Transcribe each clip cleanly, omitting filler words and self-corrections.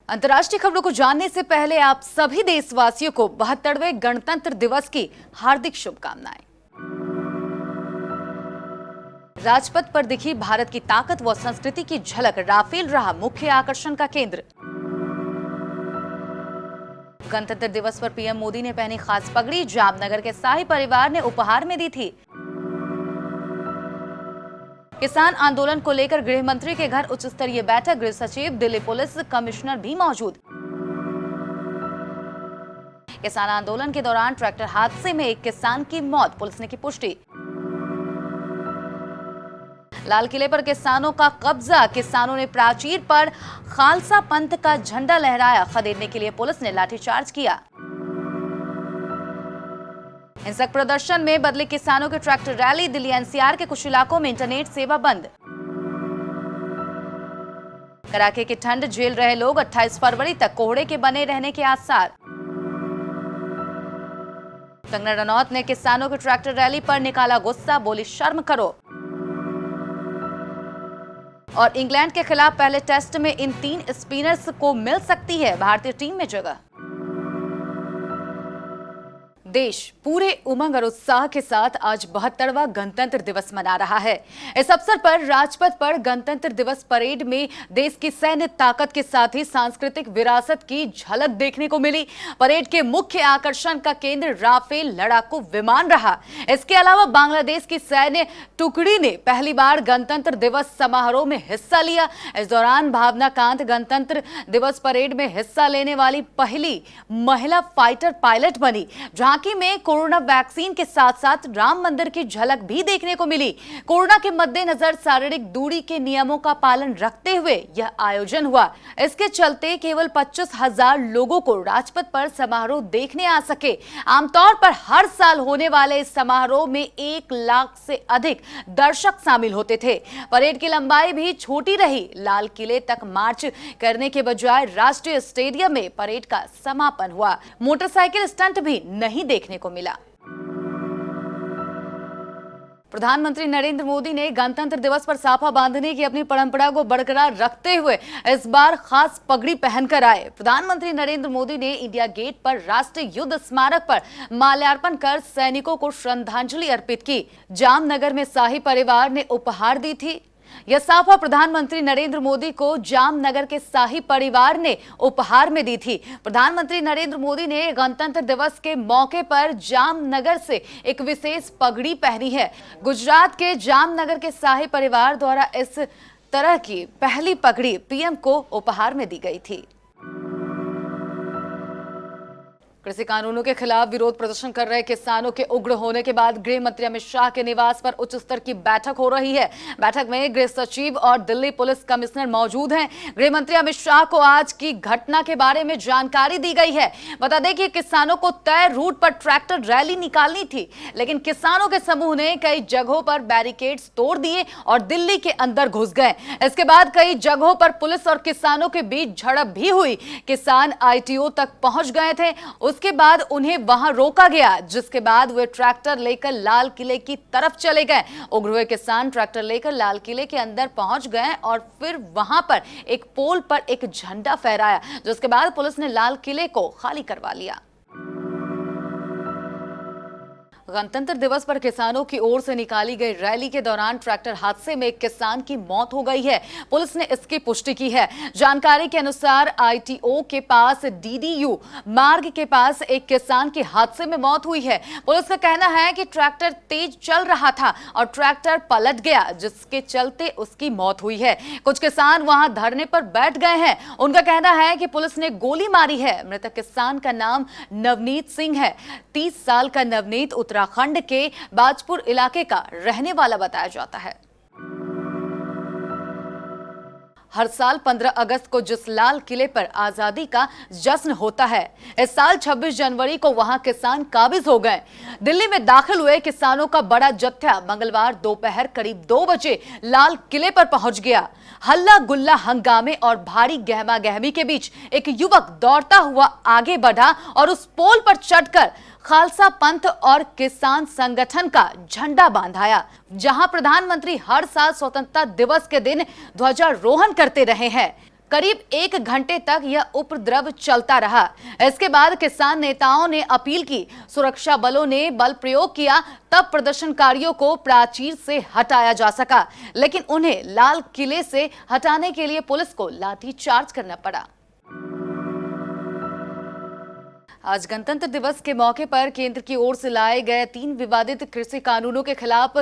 अंतर्राष्ट्रीय खबरों को जानने से पहले आप सभी देशवासियों को 72वें गणतंत्र दिवस की हार्दिक शुभकामनाएं। राजपथ पर दिखी भारत की ताकत व संस्कृति की झलक, राफेल रहा मुख्य आकर्षण का केंद्र। गणतंत्र दिवस पर पीएम मोदी ने पहनी खास पगड़ी, जामनगर के शाही परिवार ने उपहार में दी थी। किसान आंदोलन को लेकर गृह मंत्री के घर उच्च स्तरीय बैठक, गृह सचिव, दिल्ली पुलिस कमिश्नर भी मौजूद। किसान आंदोलन के दौरान ट्रैक्टर हादसे में एक किसान की मौत, पुलिस ने की पुष्टि। लाल किले पर किसानों का कब्जा, किसानों ने प्राचीर पर खालसा पंथ का झंडा लहराया, खदेड़ने के लिए पुलिस ने लाठीचार्ज किया। हिंसक प्रदर्शन में बदले किसानों की ट्रैक्टर रैली, दिल्ली एनसीआर के कुछ इलाकों में इंटरनेट सेवा बंद। कड़ाके की ठंड झेल रहे लोग, 28 फरवरी तक कोहरे के बने रहने के आसार। कंगना रनौत ने किसानों की ट्रैक्टर रैली पर निकाला गुस्सा, बोली शर्म करो। और इंग्लैंड के खिलाफ पहले टेस्ट में इन 3 स्पिनर्स को मिल सकती है भारतीय टीम में जगह। देश पूरे उमंग और उत्साह के साथ आज 72वां गणतंत्र दिवस मना रहा है। इस अवसर पर राजपथ पर गणतंत्र दिवस परेड में देश की सैन्य ताकत के साथ ही सांस्कृतिक विरासत की झलक देखने को मिली। परेड के मुख्य आकर्षण का केंद्र राफेल लड़ाकू विमान रहा। इसके अलावा बांग्लादेश की सैन्य टुकड़ी ने पहली बार गणतंत्र दिवस समारोह में हिस्सा लिया। इस दौरान भावना कांत गणतंत्र दिवस परेड में हिस्सा लेने वाली पहली महिला फाइटर पायलट बनी। झांकी में कोरोना वैक्सीन के साथ साथ राम मंदिर की झलक भी देखने को मिली। कोरोना के मद्देनजर शारीरिक दूरी के नियमों का पालन रखते हुए यह आयोजन हुआ। इसके चलते केवल 25,000 लोगों को राजपथ पर समारोह देखने आ सके। आमतौर पर हर साल होने वाले इस समारोह में 1 लाख से अधिक दर्शक शामिल होते थे। परेड की लंबाई भी छोटी रही। लाल किले तक मार्च करने के बजाय राष्ट्रीय स्टेडियम में परेड का समापन हुआ। मोटरसाइकिल स्टंट भी नहीं देखने को मिला। प्रधानमंत्री नरेंद्र मोदी ने गणतंत्र दिवस पर साफा बांधने की अपनी परंपरा को बरकरार रखते हुए इस बार खास पगड़ी पहनकर आए। प्रधानमंत्री नरेंद्र मोदी ने इंडिया गेट पर राष्ट्रीय युद्ध स्मारक पर माल्यार्पण कर सैनिकों को श्रद्धांजलि अर्पित की। जामनगर में शाही परिवार ने उपहार दी थी। यह साफा प्रधानमंत्री नरेंद्र मोदी को जामनगर के शाही परिवार ने उपहार में दी थी। प्रधानमंत्री नरेंद्र मोदी ने गणतंत्र दिवस के मौके पर जामनगर से एक विशेष पगड़ी पहनी है। गुजरात के जामनगर के शाही परिवार द्वारा इस तरह की पहली पगड़ी पीएम को उपहार में दी गई थी। कृषि कानूनों के खिलाफ विरोध प्रदर्शन कर रहे किसानों के उग्र होने के बाद गृह मंत्री अमित शाह के निवास पर उच्च स्तर की बैठक हो रही है। बैठक में गृह सचिव और दिल्ली पुलिस कमिश्नर मौजूद हैं। गृह मंत्री अमित शाह को आज की घटना के बारे में जानकारी दी गई है। बता दें कि किसानों को तय रूट पर ट्रैक्टर रैली निकालनी थी, लेकिन किसानों के समूह ने कई जगहों पर बैरिकेड्स तोड़ दिए और दिल्ली के अंदर घुस गए। इसके बाद कई जगहों पर पुलिस और किसानों के बीच झड़प भी हुई। किसान आईटीओ तक पहुंच गए थे। उसके बाद उन्हें वहां रोका गया, जिसके बाद वे ट्रैक्टर लेकर लाल किले की तरफ चले गए। उग्र हुए किसान ट्रैक्टर लेकर लाल किले के अंदर पहुंच गए और फिर वहां पर एक पोल पर एक झंडा फहराया, जिसके बाद पुलिस ने लाल किले को खाली करवा लिया। गणतंत्र दिवस पर किसानों की ओर से निकाली गई रैली के दौरान ट्रैक्टर हादसे में एक किसान की मौत हो गई है। पुलिस ने इसकी पुष्टि की है। जानकारी के अनुसार आईटीओ के पास डीडीयू मार्ग के पास एक किसान की हादसे में मौत हुई है। पुलिस का कहना है कि ट्रैक्टर तेज चल रहा था और ट्रैक्टर पलट गया, जिसके चलते उसकी मौत हुई है। कुछ किसान वहां धरने पर बैठ गए हैं। उनका कहना है कि पुलिस ने गोली मारी है। मृतक किसान का नाम नवनीत सिंह है। 30 साल का नवनीत उत्तराखंड के बाजपुर इलाके का रहने वाला बताया जाता है। हर साल 15 अगस्त को जिस लाल किले पर आजादी का जश्न होता है, इस साल 26 जनवरी को वहां किसान काबिज हो गए। दिल्ली में दाखिल हुए किसानों का बड़ा जत्था मंगलवार दोपहर करीब 2 बजे लाल किले पर पहुंच गया। हल्ला गुल्ला हंगामे और भारी गहमा गहमी के बीच एक युवक दौड़ता हुआ आगे बढ़ा और उस पोल पर चढ़कर खालसा पंथ और किसान संगठन का झंडा बांधाया। जहां प्रधानमंत्री हर साल स्वतंत्रता दिवस के दिन ध्वजारोहण करते रहे हैं। करीब 1 घंटे तक यह उपद्रव चलता रहा। इसके बाद किसान नेताओं ने अपील की, सुरक्षा बलों ने बल प्रयोग किया, तब प्रदर्शनकारियों को प्राचीर से हटाया जा सका, लेकिन उन्हें लाल किले से हटाने के लिए पुलिस को लाठीचार्ज करना पड़ा। आज गणतंत्र दिवस के मौके पर केंद्र की ओर से लाए गए 3 विवादित कृषि कानूनों के खिलाफ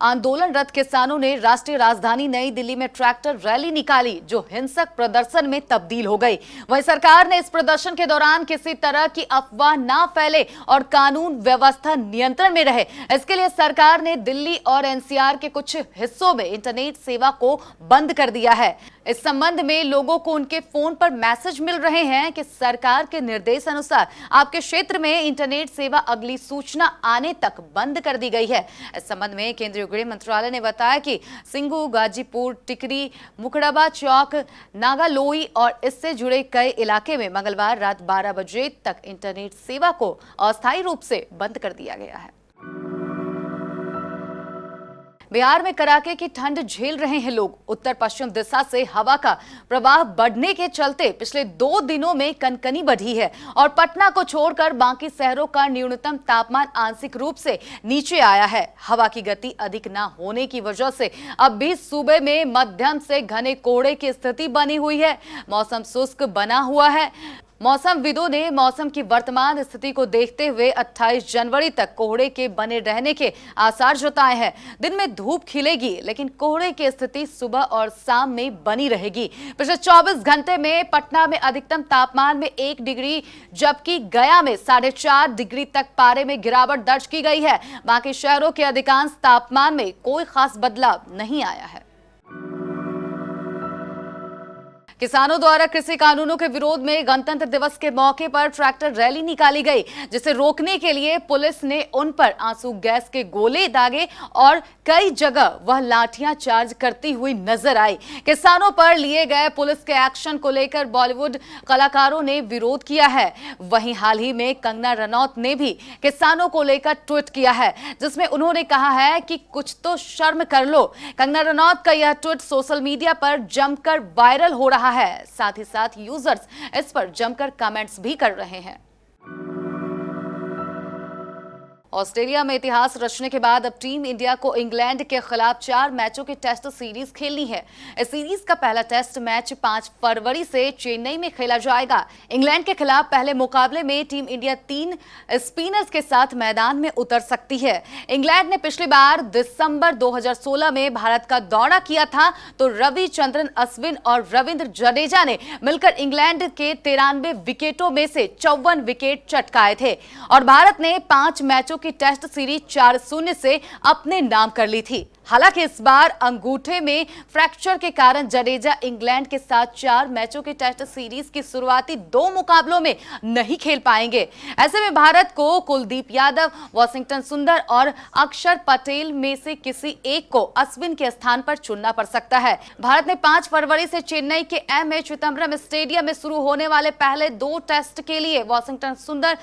आंदोलनरत किसानों ने राष्ट्रीय राजधानी नई दिल्ली में ट्रैक्टर रैली निकाली, जो हिंसक प्रदर्शन में तब्दील हो गई। वहीं सरकार ने इस प्रदर्शन के दौरान किसी तरह की अफवाह ना फैले और कानून व्यवस्था नियंत्रण में रहे, इसके लिए सरकार ने दिल्ली और एनसीआर के कुछ हिस्सों में इंटरनेट सेवा को बंद कर दिया है। इस संबंध में लोगों को उनके फोन पर मैसेज मिल रहे हैं कि सरकार के निर्देश अनुसार आपके क्षेत्र में इंटरनेट सेवा अगली सूचना आने तक बंद कर दी गई है। इस संबंध में केंद्रीय गृह मंत्रालय ने बताया कि सिंगू, गाजीपुर, टिकरी, मुखड़ाबा चौक, नागालोई और इससे जुड़े कई इलाके में मंगलवार रात 12 बजे तक इंटरनेट सेवा को अस्थायी रूप से बंद कर दिया गया है। बिहार में कड़ाके की ठंड झेल रहे हैं लोग। उत्तर पश्चिम दिशा से हवा का प्रवाह बढ़ने के चलते पिछले 2 दिनों में कनकनी बढ़ी है और पटना को छोड़कर बाकी शहरों का न्यूनतम तापमान आंशिक रूप से नीचे आया है। हवा की गति अधिक न होने की वजह से अब भी सूबे में मध्यम से घने कोहरे की स्थिति बनी हुई है। मौसम शुष्क बना हुआ है। मौसमविदों ने मौसम की वर्तमान स्थिति को देखते हुए 28 जनवरी तक कोहरे के बने रहने के आसार जताए हैं। दिन में धूप खिलेगी, लेकिन कोहरे की स्थिति सुबह और शाम में बनी रहेगी। पिछले 24 घंटे में पटना में अधिकतम तापमान में 1 डिग्री, जबकि गया में 4.5 डिग्री तक पारे में गिरावट दर्ज की गई है। बाकी शहरों के अधिकांश तापमान में कोई खास बदलाव नहीं आया है। किसानों द्वारा कृषि कानूनों के विरोध में गणतंत्र दिवस के मौके पर ट्रैक्टर रैली निकाली गई, जिसे रोकने के लिए पुलिस ने उन पर आंसू गैस के गोले दागे और कई जगह वह लाठियां चार्ज करती हुई नजर आई। किसानों पर लिए गए पुलिस के एक्शन को लेकर बॉलीवुड कलाकारों ने विरोध किया है। वहीं हाल ही में कंगना रनौत ने भी किसानों को लेकर ट्वीट किया है, जिसमें उन्होंने कहा है कि कुछ तो शर्म कर लो। कंगना रनौत का यह ट्वीट सोशल मीडिया पर जमकर वायरल हो रहा है। साथ ही साथ यूजर्स इस पर जमकर कमेंट्स भी कर रहे हैं। ऑस्ट्रेलिया में इतिहास रचने के बाद अब टीम इंडिया को इंग्लैंड के खिलाफ 4 मैचों की टेस्ट सीरीज खेलनी है। इस सीरीज का पहला टेस्ट मैच 5 फरवरी से चेन्नई में खेला जाएगा। इंग्लैंड के खिलाफ पहले मुकाबले में टीम इंडिया 3 स्पिनर्स के साथ मैदान में उतर सकती है। इंग्लैंड ने पिछली बार दिसंबर 2016 में भारत का दौरा किया था, तो रविचंद्रन अश्विन और रविंद्र जडेजा ने मिलकर इंग्लैंड के 93 विकेटों में से 54 विकेट चटकाए थे और भारत ने 5 मैचों की टेस्ट सीरीज 4-0 से अपने नाम कर ली थी। हालांकि इस बार अंगूठे में फ्रैक्चर के कारण जडेजा इंग्लैंड के साथ 4 मैचों की टेस्ट सीरीज की शुरुआती 2 मुकाबलों में नहीं खेल पाएंगे। ऐसे में भारत को कुलदीप यादव, वाशिंगटन सुंदर और अक्षर पटेल में से किसी एक को अश्विन के स्थान पर चुनना पड़ सकता है। भारत ने 5 फरवरी से चेन्नई के एमए चिदंबरम स्टेडियम में शुरू होने वाले पहले 2 टेस्ट के लिए वाशिंगटन सुंदर,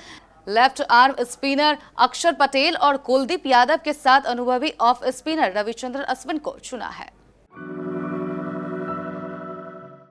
लेफ्ट आर्म स्पिनर अक्षर पटेल और कुलदीप यादव के साथ अनुभवी ऑफ स्पिनर रविचंद्रन अश्विन को चुना है।